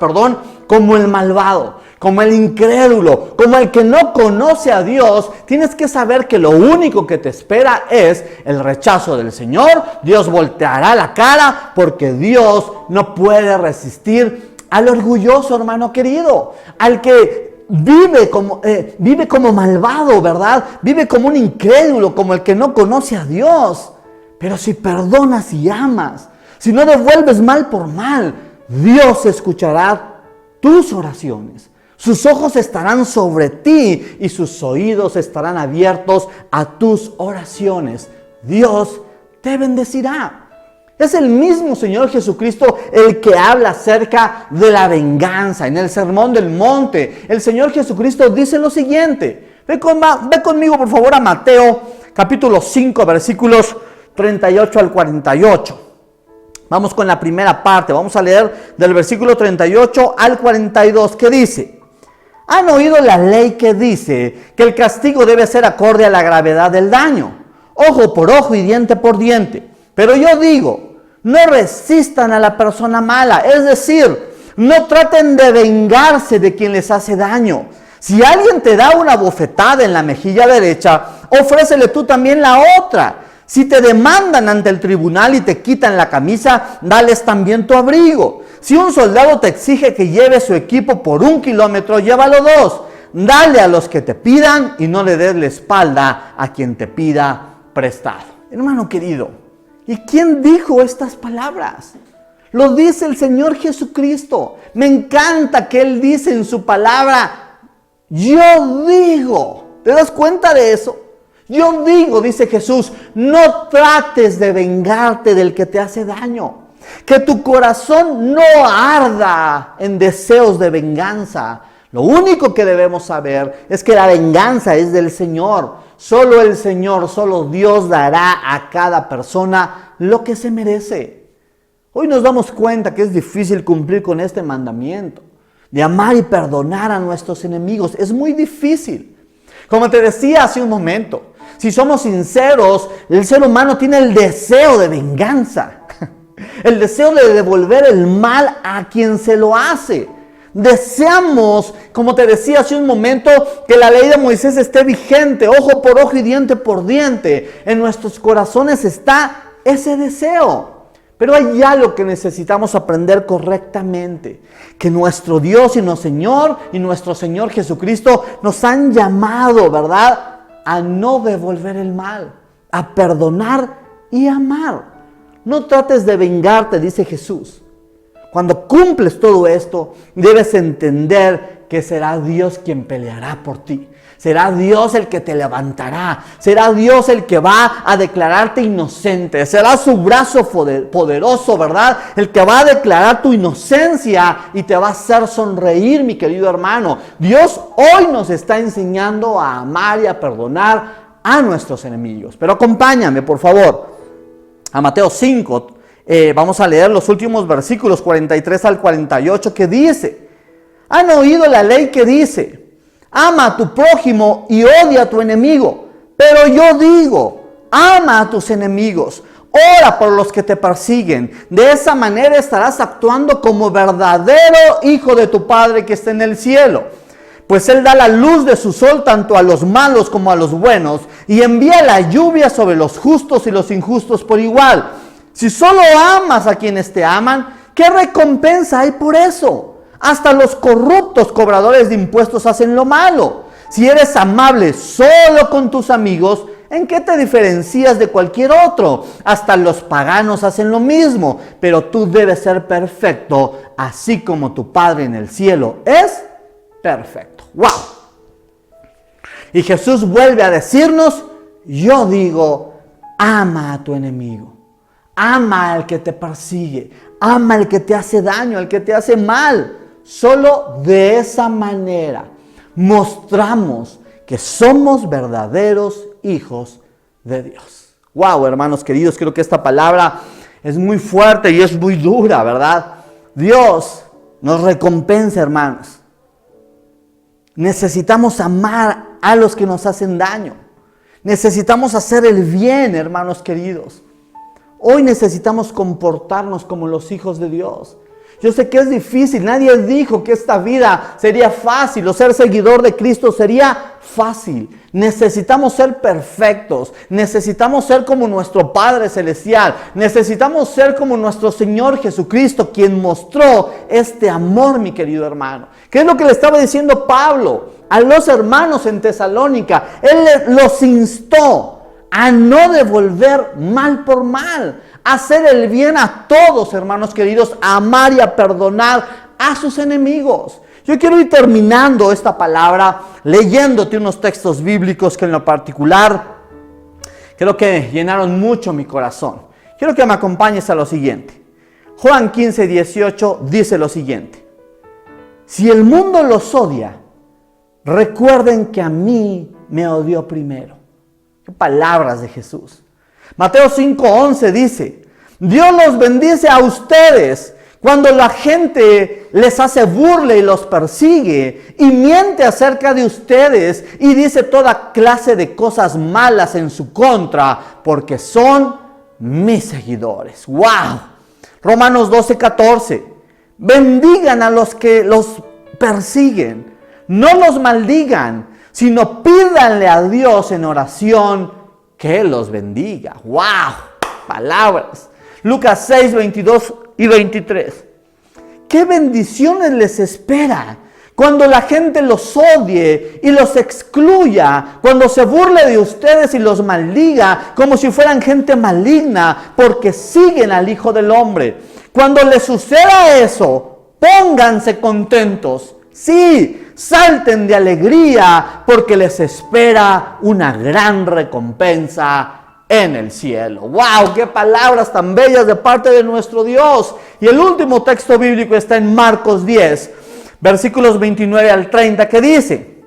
como el malvado, como el incrédulo, como el que no conoce a Dios, tienes que saber que lo único que te espera es el rechazo del Señor. Dios volteará la cara porque Dios no puede resistir al orgulloso, hermano querido, al que vive como malvado, ¿verdad? Vive como un incrédulo, como el que no conoce a Dios. Pero si perdonas y amas, si no devuelves mal por mal, Dios escuchará tus oraciones. Sus ojos estarán sobre ti y sus oídos estarán abiertos a tus oraciones. Dios te bendecirá. Es el mismo Señor Jesucristo el que habla acerca de la venganza. En el Sermón del Monte, el Señor Jesucristo dice lo siguiente. Ve conmigo por favor a Mateo capítulo 5, versículos 38 al 48. Vamos con la primera parte. Vamos a leer del versículo 38 al 42, que dice: ¿han oído la ley que dice que el castigo debe ser acorde a la gravedad del daño? Ojo por ojo y diente por diente. Pero yo digo, no resistan a la persona mala. Es decir, no traten de vengarse de quien les hace daño. Si alguien te da una bofetada en la mejilla derecha, ofrécele tú también la otra. Si te demandan ante el tribunal y te quitan la camisa, dales también tu abrigo. Si un soldado te exige que lleve su equipo por 1 kilómetro, llévalo 2. Dale a los que te pidan y no le des la espalda a quien te pida prestado. Hermano querido, ¿y quién dijo estas palabras? Lo dice el Señor Jesucristo. Me encanta que Él dice en su palabra, yo digo. ¿Te das cuenta de eso? Yo digo, dice Jesús, no trates de vengarte del que te hace daño. Que tu corazón no arda en deseos de venganza. Lo único que debemos saber es que la venganza es del Señor. Solo el Señor, solo Dios dará a cada persona lo que se merece. Hoy nos damos cuenta que es difícil cumplir con este mandamiento de amar y perdonar a nuestros enemigos. Es muy difícil. Como te decía hace un momento, si somos sinceros, el ser humano tiene el deseo de venganza. El deseo de devolver el mal a quien se lo hace. Deseamos, como te decía hace un momento, que la ley de Moisés esté vigente, ojo por ojo y diente por diente. En nuestros corazones está ese deseo. Pero hay algo que necesitamos aprender correctamente. Que nuestro Dios y nuestro Señor Jesucristo nos han llamado, ¿verdad?, a no devolver el mal, a perdonar y amar. No trates de vengarte, dice Jesús. Cuando cumples todo esto, debes entender que será Dios quien peleará por ti. Será Dios el que te levantará. Será Dios el que va a declararte inocente. Será su brazo poderoso, ¿verdad?, el que va a declarar tu inocencia y te va a hacer sonreír, mi querido hermano. Dios hoy nos está enseñando a amar y a perdonar a nuestros enemigos. Pero acompáñame, por favor, a Mateo 5. Vamos a leer los últimos versículos 43 al 48, que dice: ¿han oído la ley que dice, ama a tu prójimo y odia a tu enemigo? Pero yo digo, ama a tus enemigos, ora por los que te persiguen. De esa manera estarás actuando como verdadero hijo de tu Padre que está en el cielo. Pues Él da la luz de su sol tanto a los malos como a los buenos, y envía la lluvia sobre los justos y los injustos por igual. Si solo amas a quienes te aman, ¿qué recompensa hay por eso? Hasta los corruptos cobradores de impuestos hacen lo malo. Si eres amable solo con tus amigos, ¿En qué te diferencias de cualquier otro? Hasta los paganos hacen lo mismo, pero tú debes ser perfecto, así como tu Padre en el cielo es perfecto. ¡Wow! Y Jesús vuelve a decirnos, yo digo, ama a tu enemigo, ama al que te persigue, ama al que te hace daño, al que te hace mal. Solo de esa manera mostramos que somos verdaderos hijos de Dios. Wow, hermanos queridos, creo que esta palabra es muy fuerte y es muy dura, ¿verdad? Dios nos recompensa, hermanos. Necesitamos amar a los que nos hacen daño. Necesitamos hacer el bien, hermanos queridos. Hoy necesitamos comportarnos como los hijos de Dios. Yo sé que es difícil, nadie dijo que esta vida sería fácil o ser seguidor de Cristo sería fácil. Necesitamos ser perfectos, necesitamos ser como nuestro Padre Celestial, necesitamos ser como nuestro Señor Jesucristo, quien mostró este amor, mi querido hermano. ¿Qué es lo que le estaba diciendo Pablo a los hermanos en Tesalónica? Él los instó a no devolver mal por mal, a hacer el bien a todos, hermanos queridos, a amar y a perdonar a sus enemigos. Yo quiero ir terminando esta palabra leyéndote unos textos bíblicos que en lo particular creo que llenaron mucho mi corazón. Quiero que me acompañes a lo siguiente. Juan 15:18 dice lo siguiente: si el mundo los odia, recuerden que a mí me odió primero. Qué palabras de Jesús. Mateo 5:11 dice: Dios los bendice a ustedes cuando la gente les hace burla y los persigue y miente acerca de ustedes y dice toda clase de cosas malas en su contra, porque son mis seguidores. ¡Wow! Romanos 12:14. Bendigan a los que los persiguen, no los maldigan, sino pídanle a Dios en oración que Él los bendiga. ¡Wow! Palabras. Lucas 6, 22 y 23. ¿Qué bendiciones les espera cuando la gente los odie y los excluya? Cuando se burle de ustedes y los maldiga como si fueran gente maligna porque siguen al Hijo del Hombre. Cuando les suceda eso, pónganse contentos. Sí, salten de alegría porque les espera una gran recompensa en el cielo. ¡Wow! ¡Qué palabras tan bellas de parte de nuestro Dios! Y el último texto bíblico está en Marcos 10, versículos 29 al 30, que dice: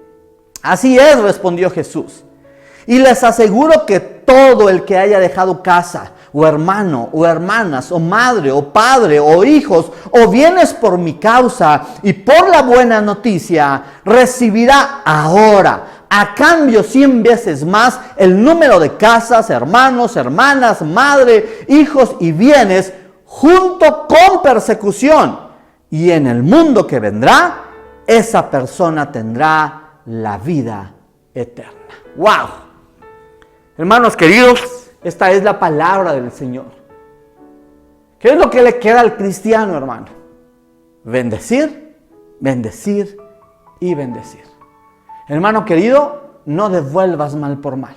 así es, respondió Jesús, y les aseguro que todo el que haya dejado casa, o hermano, o hermanas, o madre, o padre, o hijos, o bienes por mi causa y por la buena noticia, recibirá ahora a cambio 100 veces más el número de casas, hermanos, hermanas, madre, hijos y bienes, junto con persecución. Y en el mundo que vendrá, esa persona tendrá la vida eterna. ¡Wow! Hermanos queridos, esta es la palabra del Señor. ¿Qué es lo que le queda al cristiano, hermano? Bendecir, bendecir y bendecir. Hermano querido, no devuelvas mal por mal.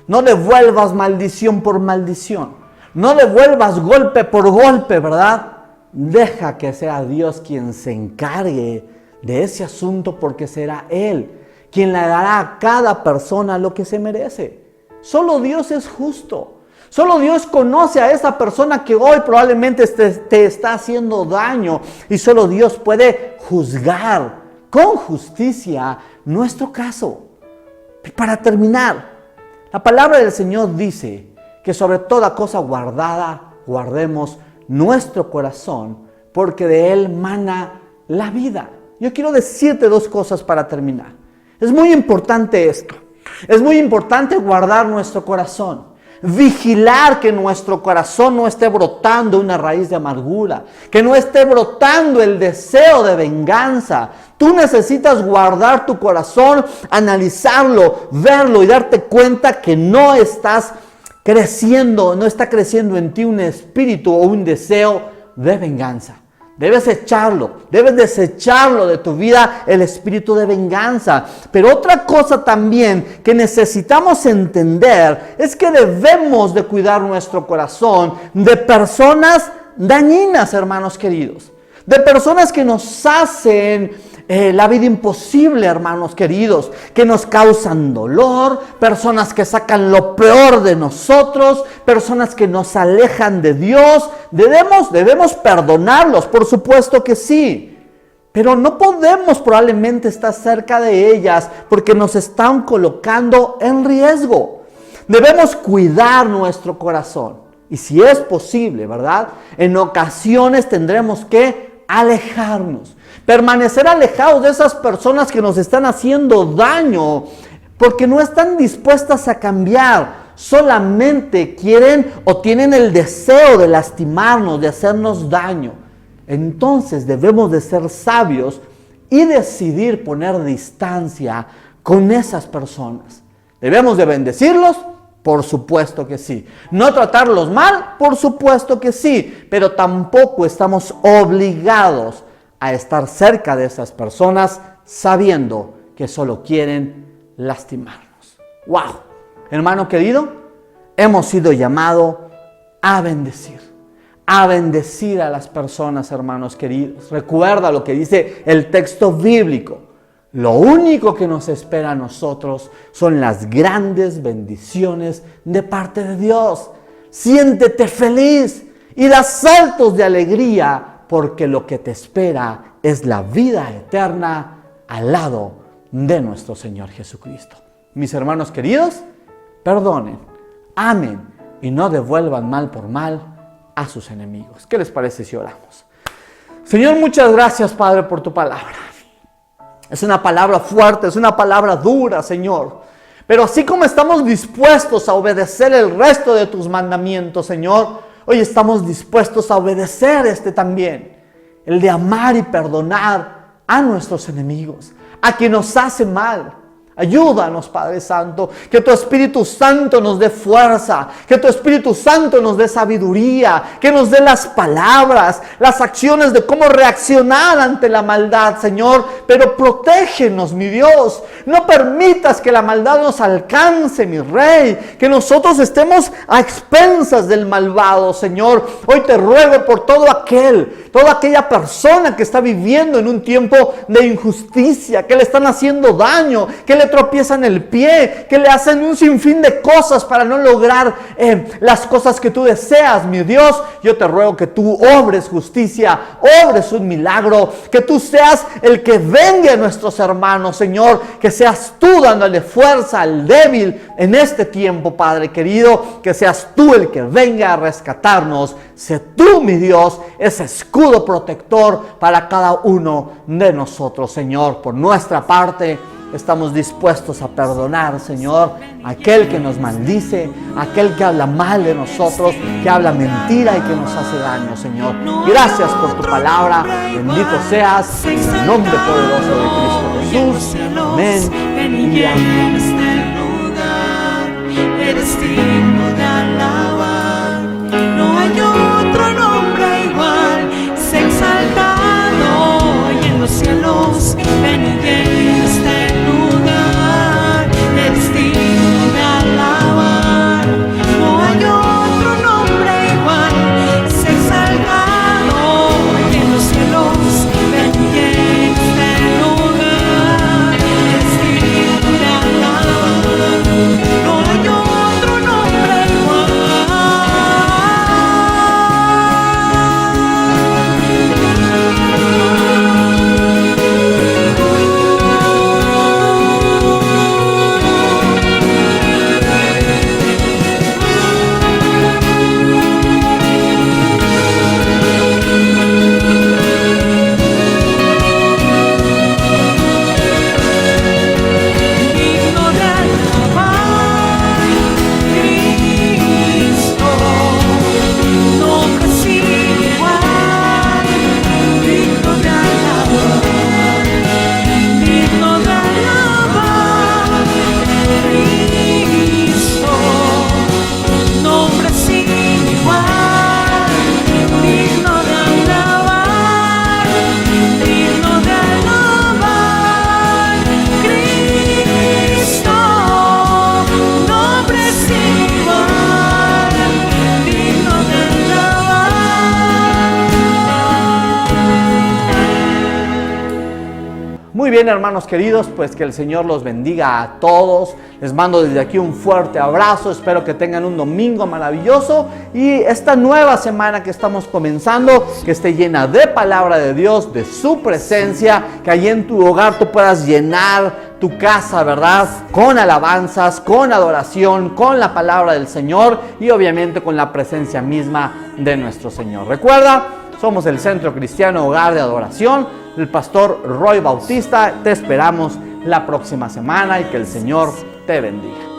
No devuelvas maldición por maldición. No devuelvas golpe por golpe, ¿verdad? Deja que sea Dios quien se encargue de ese asunto, porque será Él quien le dará a cada persona lo que se merece. Solo Dios es justo. Solo Dios conoce a esa persona que hoy probablemente te está haciendo daño. Y solo Dios puede juzgar con justicia nuestro caso. Para terminar, la palabra del Señor dice que sobre toda cosa guardada, guardemos nuestro corazón, porque de él mana la vida. Yo quiero decirte dos cosas para terminar. Es muy importante esto. Es muy importante guardar nuestro corazón. Vigilar que nuestro corazón no esté brotando una raíz de amargura, que no esté brotando el deseo de venganza. Tú necesitas guardar tu corazón, analizarlo, verlo y darte cuenta que no estás creciendo, no está creciendo en ti un espíritu o un deseo de venganza. Debes desecharlo de tu vida, el espíritu de venganza. Pero otra cosa también que necesitamos entender es que debemos de cuidar nuestro corazón de personas dañinas, hermanos queridos. De personas que nos hacen la vida imposible, hermanos queridos, que nos causan dolor, personas que sacan lo peor de nosotros, personas que nos alejan de Dios. Debemos perdonarlos, por supuesto que sí, pero no podemos probablemente estar cerca de ellas porque nos están colocando en riesgo. Debemos cuidar nuestro corazón y si es posible, ¿verdad? En ocasiones tendremos que alejarnos. Permanecer alejados de esas personas que nos están haciendo daño porque no están dispuestas a cambiar. Solamente quieren o tienen el deseo de lastimarnos, de hacernos daño. Entonces debemos de ser sabios y decidir poner distancia con esas personas. ¿Debemos de bendecirlos? Por supuesto que sí. ¿No tratarlos mal? Por supuesto que sí. Pero tampoco estamos obligados a estar cerca de esas personas sabiendo que solo quieren lastimarnos. ¡Wow! Hermano querido, hemos sido llamados a bendecir a las personas, hermanos queridos. Recuerda lo que dice el texto bíblico. Lo único que nos espera a nosotros son las grandes bendiciones de parte de Dios. Siéntete feliz y da saltos de alegría porque lo que te espera es la vida eterna al lado de nuestro Señor Jesucristo. Mis hermanos queridos, perdonen, amen y no devuelvan mal por mal a sus enemigos. ¿Qué les parece si oramos? Señor, muchas gracias, Padre, por tu palabra. Es una palabra fuerte, es una palabra dura, Señor. Pero así como estamos dispuestos a obedecer el resto de tus mandamientos, Señor, hoy estamos dispuestos a obedecer también. El de amar y perdonar a nuestros enemigos, a quien nos hace mal. Ayúdanos, Padre Santo, que tu Espíritu Santo nos dé fuerza, que tu Espíritu Santo nos dé sabiduría, que nos dé las palabras, las acciones de cómo reaccionar ante la maldad, Señor. Pero protégenos, mi Dios. No permitas que la maldad nos alcance, mi Rey, que nosotros estemos a expensas del malvado, Señor. Hoy te ruego por toda aquella persona que está viviendo en un tiempo de injusticia, que le están haciendo daño, que le tropiezan el pie, que le hacen un sinfín de cosas para no lograr las cosas que tú deseas, mi Dios. Yo te ruego que tú obres justicia, obres un milagro, que tú seas el que venga a nuestros hermanos, Señor, que seas tú dándole fuerza al débil en este tiempo, Padre querido, que seas tú el que venga a rescatarnos. Sé tú, mi Dios, ese escudo protector para cada uno de nosotros, Señor. Por nuestra parte, estamos dispuestos a perdonar, Señor, a aquel que nos maldice, a aquel que habla mal de nosotros, que habla mentira y que nos hace daño, Señor. Gracias por tu palabra. Bendito seas en el nombre poderoso de Cristo Jesús. Amén y amén. Eres digno de alabar. No hay otro nombre igual. Sé exaltado y en los cielos. Ven y llena este lugar. Eres digno de alabar. No hay otro nombre igual. Sé exaltado y en los cielos. Ven y llena este lugar. Eres digno de alabar. bien, hermanos queridos, pues que el Señor los bendiga a todos. Les mando desde aquí un fuerte abrazo. Espero que tengan un domingo maravilloso y esta nueva semana que estamos comenzando, que esté llena de palabra de Dios, de su presencia, que allí en tu hogar tú puedas llenar tu casa, ¿verdad? Con alabanzas, con adoración, con la palabra del Señor y obviamente con la presencia misma de nuestro Señor. Recuerda, somos el Centro Cristiano Hogar de Adoración, el pastor Roy Bautista. Te esperamos la próxima semana y que el Señor te bendiga.